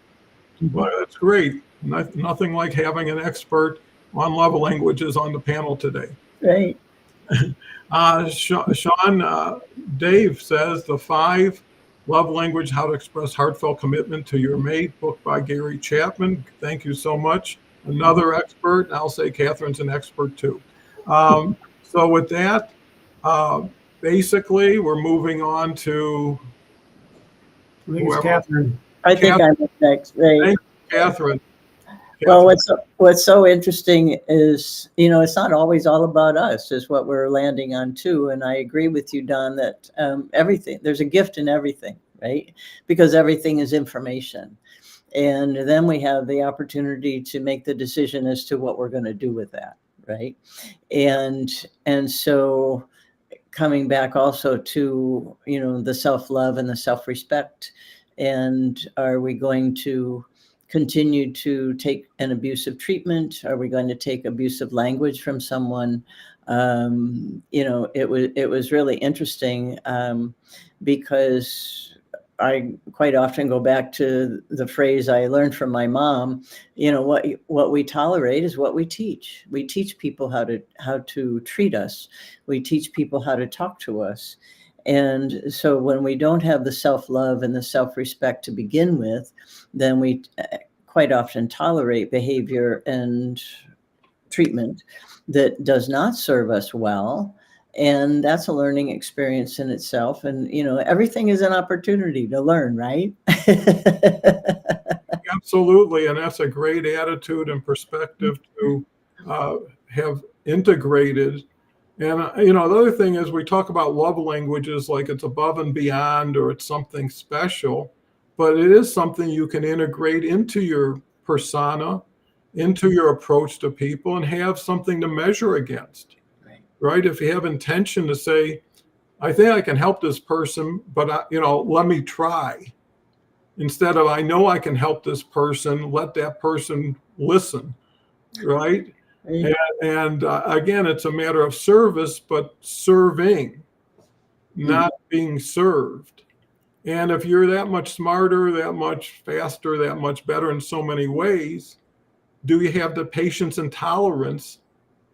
Well, that's great. Nothing like having an expert on love languages on the panel today. Right. Sean, Dave says the 5 love language, how to express heartfelt commitment to your mate, book by Gary Chapman. Thank you so much. Another expert. I'll say Catherine's an expert too. So with that, basically, we're moving on to I think it's Catherine. I think I'm up next. Right. Thank you, Catherine. Well, what's so interesting is, you know, it's not always all about us, is what we're landing on too. And I agree with you, Don, that there's a gift in everything, right? Because everything is information. And then we have the opportunity to make the decision as to what we're going to do with that, right? And so coming back also to, you know, the self-love and the self-respect, and are we going to continue to take an abusive treatment? Are we going to take abusive language from someone? You know, it was really interesting because I quite often go back to the phrase I learned from my mom. You know, what we tolerate is what we teach. We teach people how to treat us. We teach people how to talk to us. And so when we don't have the self-love and the self-respect to begin with, then we quite often tolerate behavior and treatment that does not serve us well. And that's a learning experience in itself. And, you know, everything is an opportunity to learn, right? Absolutely. And that's a great attitude and perspective to have integrated. And, you know, the other thing is we talk about love languages like it's above and beyond or it's something special, but it is something you can integrate into your persona into your approach to people and have something to measure against, right? If you have intention to say, I think I can help this person, but let me try. Instead of, I know I can help this person, let that person listen, right? And again, it's a matter of service, but serving, not being served. And if you're that much smarter, that much faster, that much better in so many ways, do you have the patience and tolerance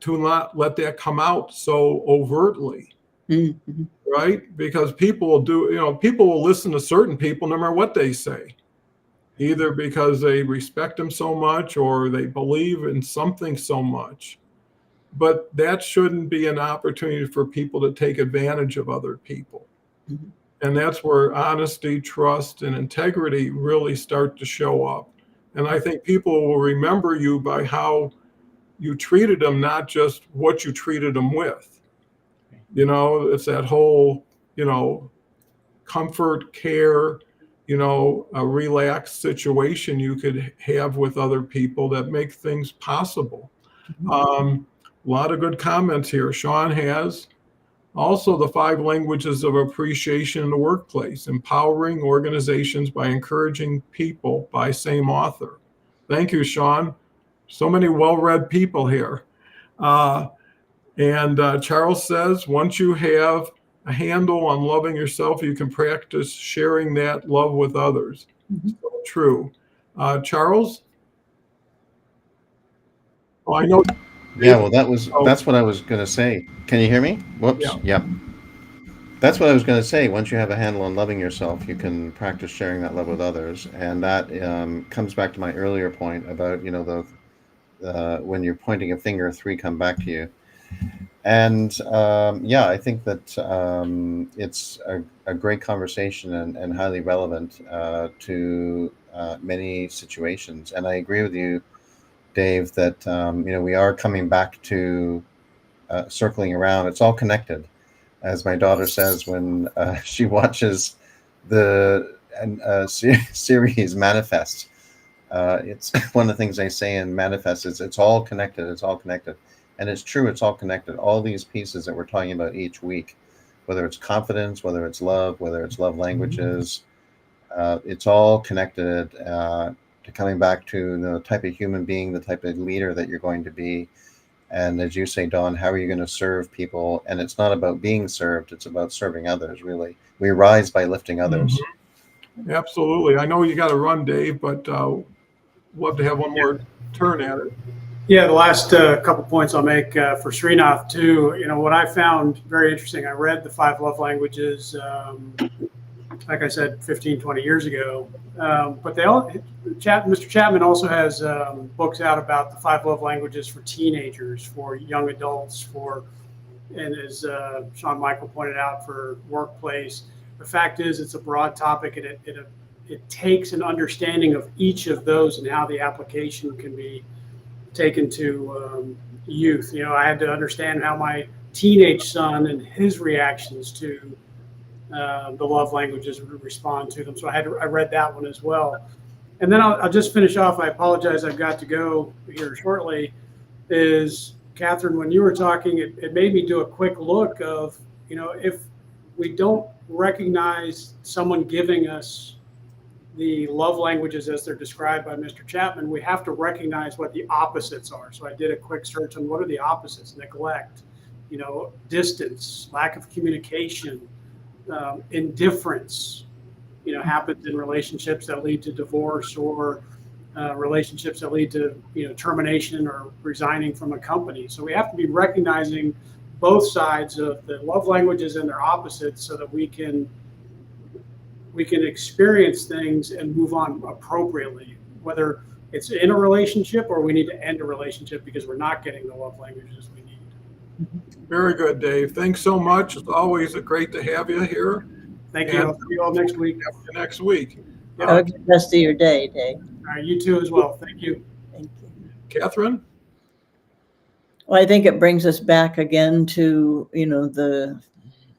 to not let that come out so overtly? Mm-hmm. Right? Because people will listen to certain people no matter what they say, either because they respect them so much or they believe in something so much. But that shouldn't be an opportunity for people to take advantage of other people. Mm-hmm. And that's where honesty, trust, and integrity really start to show up. And I think people will remember you by how you treated them, not just what you treated them with. It's that whole, comfort, care, a relaxed situation you could have with other people that make things possible. A lot of good comments here. Sean has also the 5 languages of appreciation in the workplace, empowering organizations by encouraging people, by same author. Thank you, Sean. So many well-read people here. And Charles says, once you have a handle on loving yourself, you can practice sharing that love with others. So true. Charles? Oh, I know. Yeah, well, that's what I was going to say. Can you hear me? Whoops. Yeah. That's what I was going to say. Once you have a handle on loving yourself, you can practice sharing that love with others. And that comes back to my earlier point about, when you're pointing a finger, 3 come back to you. And I think that it's a great conversation and highly relevant to many situations. And I agree with you, Dave, that we are coming back to circling around. It's all connected, as my daughter says when she watches the series Manifest. It's one of the things I say in Manifest is it's all connected. It's all connected. And it's true, it's all connected. All these pieces that we're talking about each week, whether it's confidence, whether it's love, whether it's love languages, it's all connected to coming back to the type of human being, the type of leader that you're going to be. And as you say, Don, how are you going to serve people? And it's not about being served, it's about serving others, really. We rise by lifting others. Mm-hmm. Absolutely. I know you got to run, Dave, but love to have one more turn at it. Yeah, the last couple points I'll make for Srinath too. What I found very interesting, I read the 5 love languages, like I said, 15, 20 years ago. But Mr. Chapman also has books out about the 5 love languages for teenagers, for young adults, and as Sean Michael pointed out, for workplace. The fact is, it's a broad topic, and it takes an understanding of each of those and how the application can be taken to youth. I had to understand how my teenage son and his reactions to the love languages would respond to them. So I read that one as well. And then I'll just finish off. I apologize, I've got to go here shortly. Is Catherine, when you were talking, it made me do a quick look of, if we don't recognize someone giving us the love languages as they're described by Mr. Chapman, we have to recognize what the opposites are. So I did a quick search on what are the opposites: neglect, distance, lack of communication, indifference, happens in relationships that lead to divorce, or relationships that lead to, termination or resigning from a company. So we have to be recognizing both sides of the love languages and their opposites so that we can experience things and move on appropriately, whether it's in a relationship or we need to end a relationship because we're not getting the love languages we need. Very good, Dave. Thanks so much. It's always great to have you here. Thank you. I'll see you all next week. Next week. Have a good rest of your day, Dave. All right, you too as well. Thank you. Thank you. Catherine? Well, I think it brings us back again to,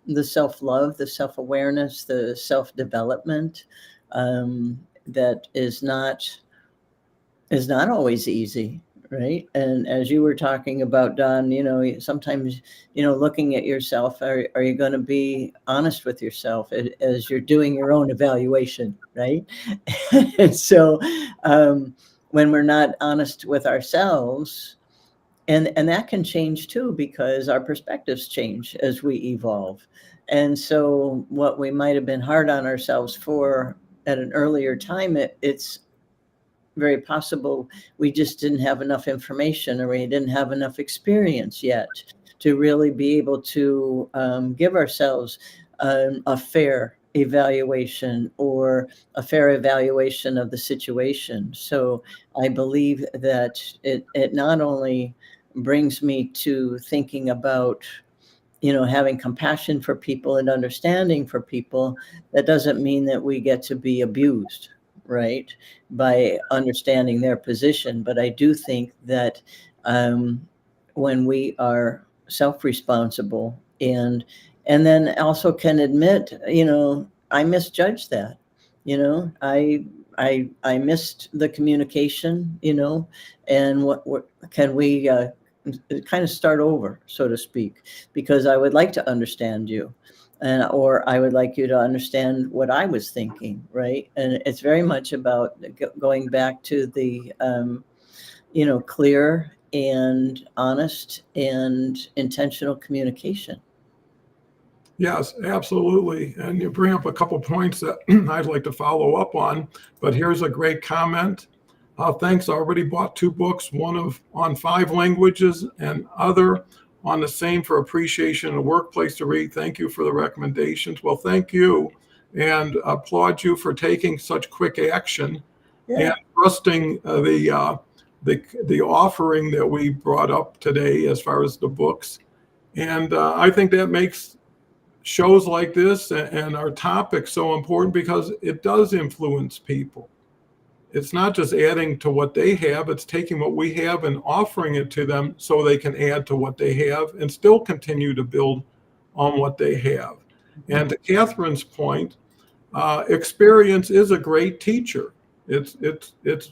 the self-love, the self-awareness, the self-development that is not always easy. right? And as you were talking about, Don, sometimes, looking at yourself, are you going to be honest with yourself as you're doing your own evaluation, right? And so when we're not honest with ourselves, and that can change too, because our perspectives change as we evolve. And so what we might have been hard on ourselves for at an earlier time, it's very possible we just didn't have enough information, or we didn't have enough experience yet to really be able to give ourselves a fair evaluation, or a fair evaluation of the situation. So I believe that it not only brings me to thinking about, having compassion for people and understanding for people. That doesn't mean that we get to be abused, right, by understanding their position. But I do think that when we are self-responsible, and then also can admit, I misjudged that, I missed the communication, and what can we kind of start over, so to speak, because I would like to understand you, or I would like you to understand what I was thinking, right? And it's very much about going back to the, clear and honest and intentional communication. Yes, absolutely. And you bring up a couple points that I'd like to follow up on, but here's a great comment. Thanks, I already bought 2 books, one on 5 languages and other on the same for appreciation in the workplace to read. Thank you for the recommendations. Well, thank you, and applaud you for taking such quick action and trusting the offering that we brought up today as far as the books. And I think that makes shows like this and our topic so important, because it does influence people. It's not just adding to what they have, it's taking what we have and offering it to them so they can add to what they have and still continue to build on what they have. And to Catherine's point, experience is a great teacher. It's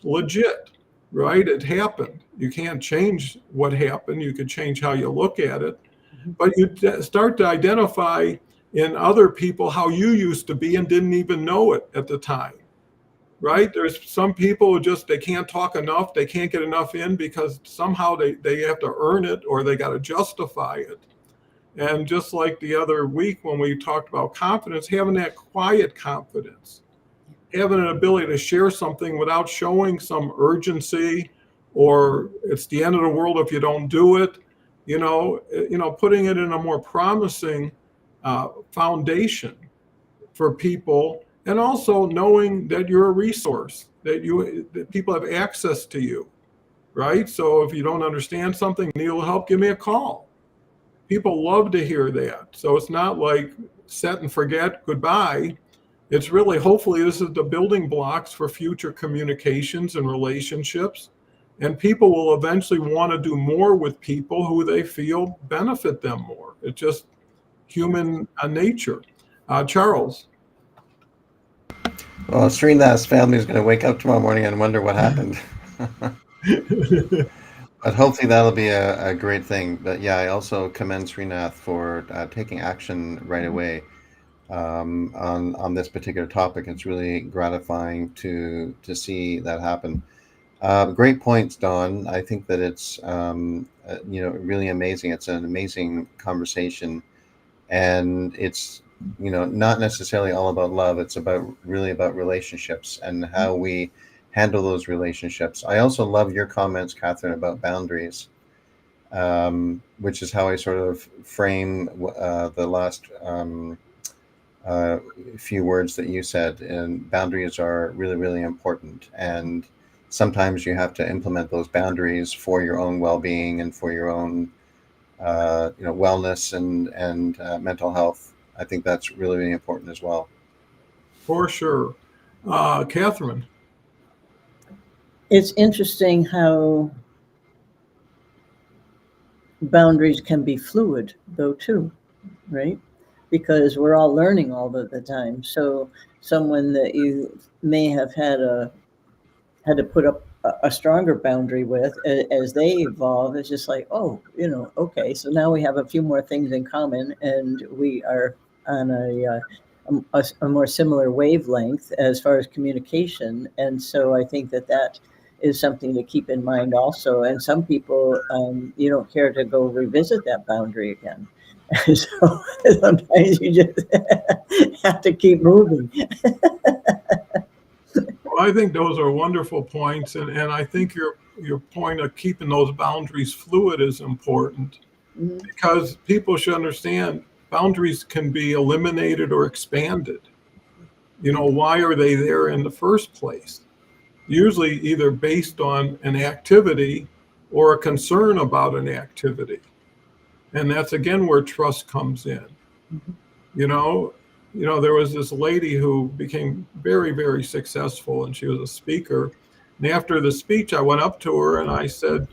legit, right? It happened. You can't change what happened. You could change how you look at it, but you start to identify in other people how you used to be and didn't even know it at the time. Right? There's some people who they can't talk enough. They can't get enough in because somehow they have to earn it, or they got to justify it. And just like the other week when we talked about confidence, having that quiet confidence, having an ability to share something without showing some urgency, or it's the end of the world if you don't do it, putting it in a more promising foundation for people. And also knowing that you're a resource, that people have access to you, right? So if you don't understand something, need help, give me a call. People love to hear that. So it's not like set and forget, goodbye. It's really, hopefully, this is the building blocks for future communications and relationships. And people will eventually want to do more with people who they feel benefit them more. It's just human nature. Charles. Well, Srinath's family is going to wake up tomorrow morning and wonder what happened. But hopefully that'll be a great thing. But yeah, I also commend Srinath for taking action right away on this particular topic. It's really gratifying to see that happen. Great points, Don. I think that it's really amazing. It's an amazing conversation, and it's not necessarily all about love. It's really about relationships and how we handle those relationships. I also love your comments, Catherine, about boundaries, which is how I sort of frame the last few words that you said. And boundaries are really, really important. And sometimes you have to implement those boundaries for your own well-being and for your own wellness and mental health. I think that's really, really important as well. For sure. Catherine. It's interesting how boundaries can be fluid, though, too, right? Because we're all learning all the time. So someone that you may have had to put up a stronger boundary with as they evolve. It's just like, oh, okay, so now we have a few more things in common, and we are on a more similar wavelength as far as communication. And so I think that is something to keep in mind also. And some people, you don't care to go revisit that boundary again. So sometimes you just have to keep moving. Well, I think those are wonderful points, and I think your point of keeping those boundaries fluid is important, Mhm. because people should understand boundaries can be eliminated or expanded. Why are they there in the first place? Usually either based on an activity or a concern about an activity. And that's again where trust comes in. Mhm. You know, there was this lady who became very, very successful, and she was a speaker. And after the speech, I went up to her and I said,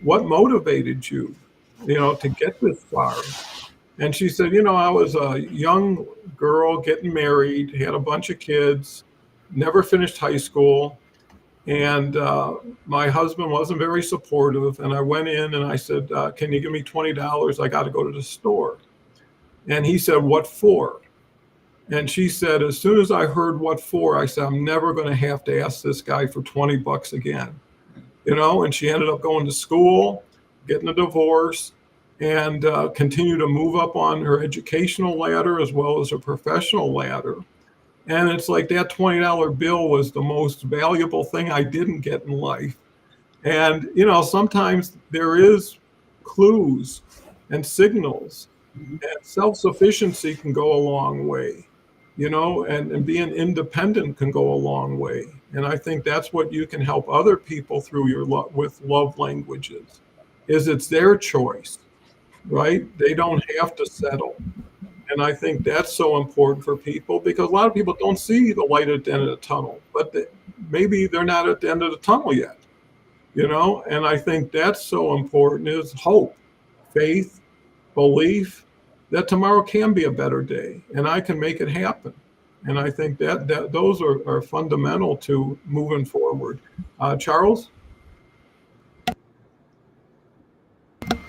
"What motivated you, to get this far?" And she said, "I was a young girl getting married, had a bunch of kids, never finished high school, and my husband wasn't very supportive. And I went in and I said, can you give me $20? I got to go to the store." And he said, "What for?" And she said, "As soon as I heard what for, I said, I'm never going to have to ask this guy for 20 bucks again." And she ended up going to school, getting a divorce, and continued to move up on her educational ladder as well as her professional ladder. And it's like that $20 bill was the most valuable thing I didn't get in life. And, sometimes there is clues and signals, and self-sufficiency can go a long way, and being independent can go a long way. And I think that's what you can help other people through with love languages, is it's their choice, right? They don't have to settle. And I think that's so important for people, because a lot of people don't see the light at the end of the tunnel, but maybe they're not at the end of the tunnel yet, and I think that's so important, is hope, faith, belief that tomorrow can be a better day and I can make it happen. And I think that those are fundamental to moving forward. Charles?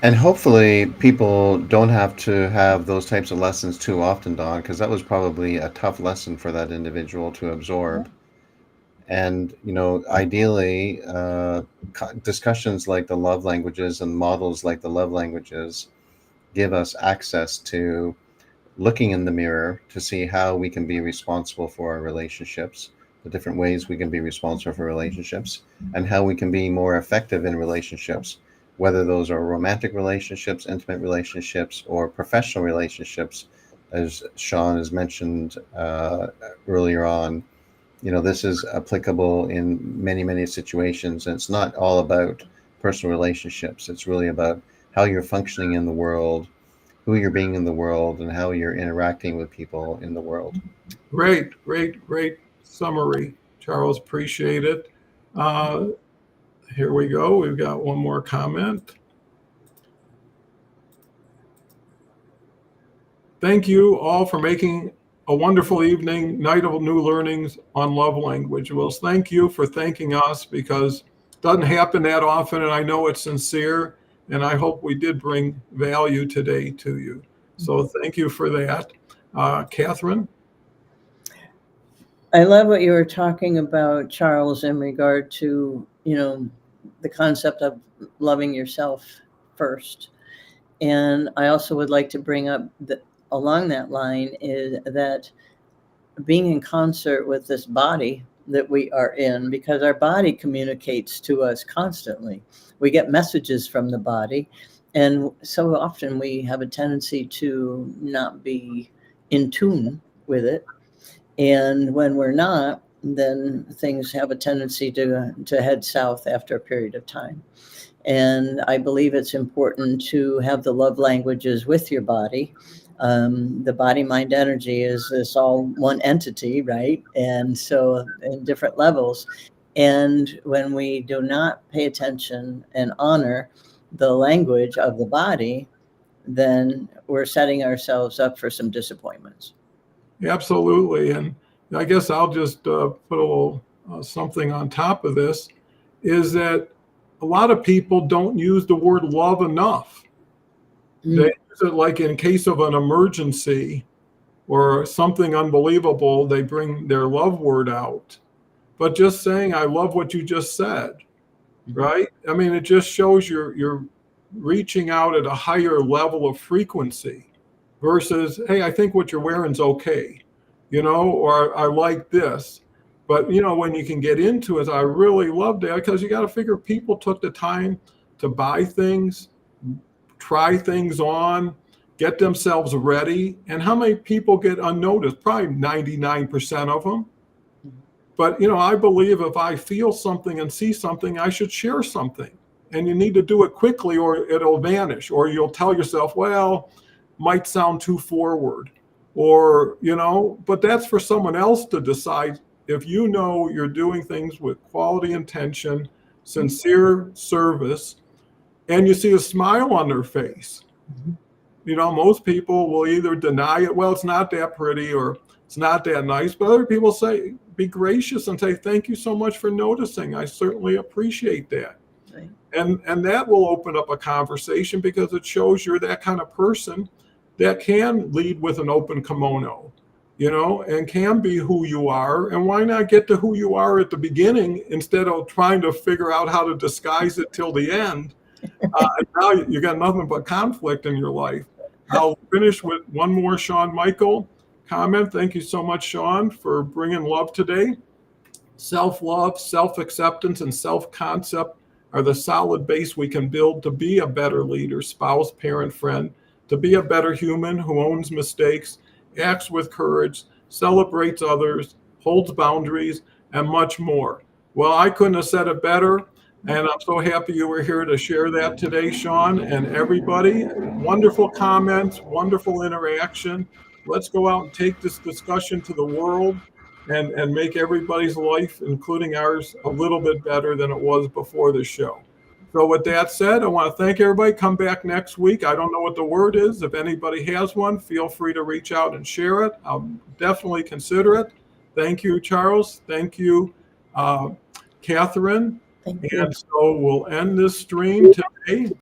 And hopefully people don't have to have those types of lessons too often, Don, because that was probably a tough lesson for that individual to absorb. And, ideally, discussions like the love languages and models like the love languages give us access to looking in the mirror to see how we can be responsible for our relationships, the different ways we can be responsible for relationships, and how we can be more effective in relationships, whether those are romantic relationships, intimate relationships, or professional relationships. As Sean has mentioned earlier on, this is applicable in many, many situations. And it's not all about personal relationships. It's really about how you're functioning in the world, who you're being in the world, and how you're interacting with people in the world. Great summary, Charles. Appreciate it. Here we go. We've got one more comment. "Thank you all for making a wonderful evening, night of new learnings on love language." Well, thank you for thanking us, because it doesn't happen that often, and I know it's sincere, and I hope we did bring value today to you. So thank you for that. Catherine? I love what you were talking about, Charles, in regard to, the concept of loving yourself first. And I also would like to bring up that along that line is that being in concert with this body that we are in, because our body communicates to us constantly. We get messages from the body. And so often we have a tendency to not be in tune with it. And when we're not, then things have a tendency to head south after a period of time. And I believe it's important to have the love languages with your body. The body, mind, energy is this all one entity, right? And so in different levels. And when we do not pay attention and honor the language of the body, then we're setting ourselves up for some disappointments. Absolutely. And I guess I'll just put a little something on top of this. is that a lot of people don't use the word love enough. They use it like in case of an emergency or something unbelievable, they bring their love word out. But just saying, I love what you just said, right? I mean, it just shows you're reaching out at a higher level of frequency versus, hey, I think what you're wearing's okay, or I like this. But, when you can get into it, I really love that, because you got to figure people took the time to buy things, try things on, get themselves ready. And how many people get unnoticed? Probably 99% of them. But, I believe if I feel something and see something, I should share something. And you need to do it quickly or it'll vanish, or you'll tell yourself, well, might sound too forward, or, but that's for someone else to decide. If you're doing things with quality intention, sincere service, and you see a smile on their face, most people will either deny it, well, it's not that pretty, or it's not that nice, but other people say, be gracious and say, thank you so much for noticing. I certainly appreciate that. Right. And that will open up a conversation, because it shows you're that kind of person that can lead with an open kimono, and can be who you are. And why not get to who you are at the beginning instead of trying to figure out how to disguise it till the end? Now you got nothing but conflict in your life. I'll finish with one more Shawn Michael comment. Thank you so much, Shawn, for bringing love today. Self-love, self-acceptance, and self-concept are the solid base we can build to be a better leader, spouse, parent, friend, to be a better human who owns mistakes, acts with courage, celebrates others, holds boundaries, and much more. Well, I couldn't have said it better, and I'm so happy you were here to share that today, Shawn, and everybody. Wonderful comments, wonderful interaction. Let's go out and take this discussion to the world and make everybody's life, including ours, a little bit better than it was before the show. So with that said, I want to thank everybody. Come back next week. I don't know what the word is. If anybody has one, feel free to reach out and share it. I'll definitely consider it. Thank you, Charles. Thank you, Catherine. Thank you. And so we'll end this stream today.